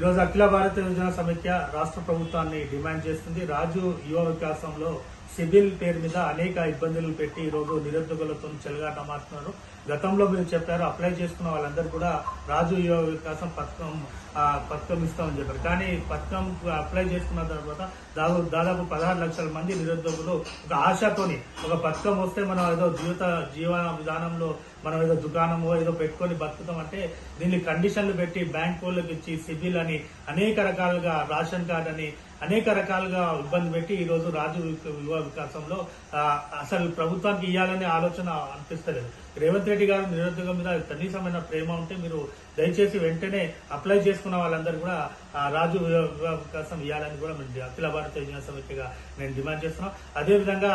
ఈరోజు అఖిల భారత యువజన సమైక్య రాష్ట్ర ప్రభుత్వాన్ని డిమాండ్ చేస్తుంది. రాజు యువ వికాసంలో సిబిల్ పేరు మీద అనేక ఇబ్బందులు పెట్టి ఈరోజు నిరుద్యోగులతో చెలగాటమాడుతున్నారు. గతంలో మీరు చెప్పారు అప్లై చేసుకున్న వాళ్ళందరూ కూడా రాజు యువ వికాసం పథకం ఇస్తామని చెప్పారు. కానీ పథకం అప్లై చేసుకున్న తర్వాత దాదాపు 16 లక్షల మంది నిరుద్యోగులు ఒక ఆశతోని ఒక పథకం వస్తే మనం ఏదో జీవన విధానంలో మనం ఏదో దుకాణమో ఏదో పెట్టుకొని బతుకుతాం అంటే దీన్ని కండిషన్లు పెట్టి బ్యాంక్ వాళ్ళకి ఇచ్చి సిబిల్ అని అనేక రకాలుగా రేషన్ కార్డ్ అని అనేక రకాలుగా ఇబ్బంది పెట్టి ఈ రోజు రాజు యువ వికాసంలో అసలు ప్రభుత్వానికి ఇవ్వాలనే ఆలోచన అనిపిస్తలేదు. రేవంత్ రెడ్డి గారు నిరుద్యోగం మీద కనీసమైన ప్రేమ ఉంటే మీరు దయచేసి వెంటనే అప్లై చేసుకున్న వాళ్ళందరూ కూడా రాజు యువ వికాసం ఇవ్వాలని కూడా అఖిల భారత యువజన సమైక్యగా నేను డిమాండ్ చేస్తున్నాం. అదేవిధంగా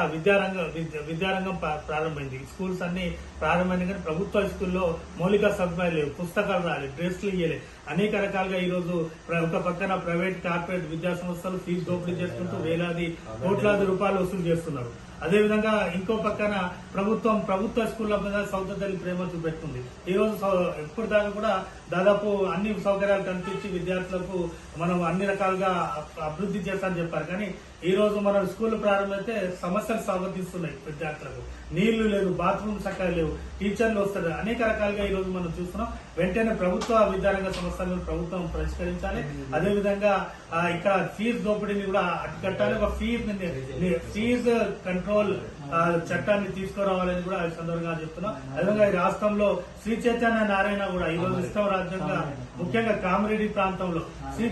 విద్యారంగం ప్రారంభమైంది, స్కూల్స్ అన్ని ప్రారంభమైంది. కానీ ప్రభుత్వ స్కూల్లో మౌలిక సదుపాయాలు లేవు, పుస్తకాలు రాలేదు, డ్రెస్లు ఇవ్వలేదు. అనేక రకాలుగా ఈ రోజు ఒక పక్కన ప్రైవేట్ కార్పొరేట్ విద్యా సంస్థలు ఫీజు దోపిడీ చేసుకుంటూ కోట్లాది రూపాయలు వసూలు చేస్తున్నారు. అదేవిధంగా ఇంకో పక్కన ప్రభుత్వ స్కూళ్ల మీద సౌత తల్లి ప్రేమ చూపెడుతుంది. ఈ రోజు ఎప్పటిదాకా కూడా దాదాపు అన్ని సౌకర్యాలు కల్పించి విద్యార్థులకు మనం అన్ని రకాలుగా అభివృద్ధి చేస్తామని చెప్పారు. కానీ ఈ రోజు మనం స్కూల్ ప్రారంభమైతే సమస్యలు స్వాగతిస్తున్నాయి. విద్యార్థులకు నీళ్లు లేవు, బాత్రూమ్ చక్కగా లేవు, టీచర్లు వస్తారు, అనేక రకాలుగా ఈ రోజు మనం చూస్తున్నాం. వెంటనే ప్రభుత్వ విద్యారంగ సమస్యలను ప్రభుత్వం పరిష్కరించాలి. అదేవిధంగా ఇక్కడ ఫీజు దోపిడీని కూడా అడ్డుకట్టాలి. ఒక ఫీజు కంట్రోల్ చట్టాన్ని తీసుకురావాలని కూడా ఈ సందర్భంగా చెప్తున్నాం. అదేవిధంగా ఈ రాష్ట్రంలో శ్రీ చైతన్య నారాయణ కూడా ఈ రోజు ఇష్టం రాజ్యంగా ముఖ్యంగా కామిరెడ్డి ప్రాంతంలో శ్రీ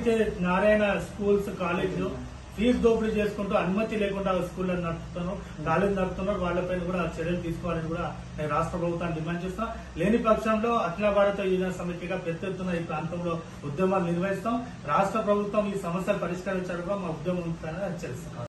నారాయణ స్కూల్స్ కాలేజీలు ఫీజు దోపిడీ చేసుకుంటూ అనుమతి లేకుండా స్కూళ్ళని నడుపుతున్నారు, కాలేజీ నడుపుతున్నారు. వాళ్లపైన కూడా చర్యలు తీసుకోవాలని కూడా నేను రాష్ట్ర ప్రభుత్వాన్ని డిమాండ్ చేస్తాం. లేని పక్షంలో అఖిల భారత యువజన సమైక్యగా పెద్ద ఎత్తున ఈ ప్రాంతంలో ఉద్యమాలు నిర్వహిస్తాం. రాష్ట్ర ప్రభుత్వం ఈ సమస్యలు పరిష్కరించడంలో మా ఉద్యమం హెచ్చరిస్తాం.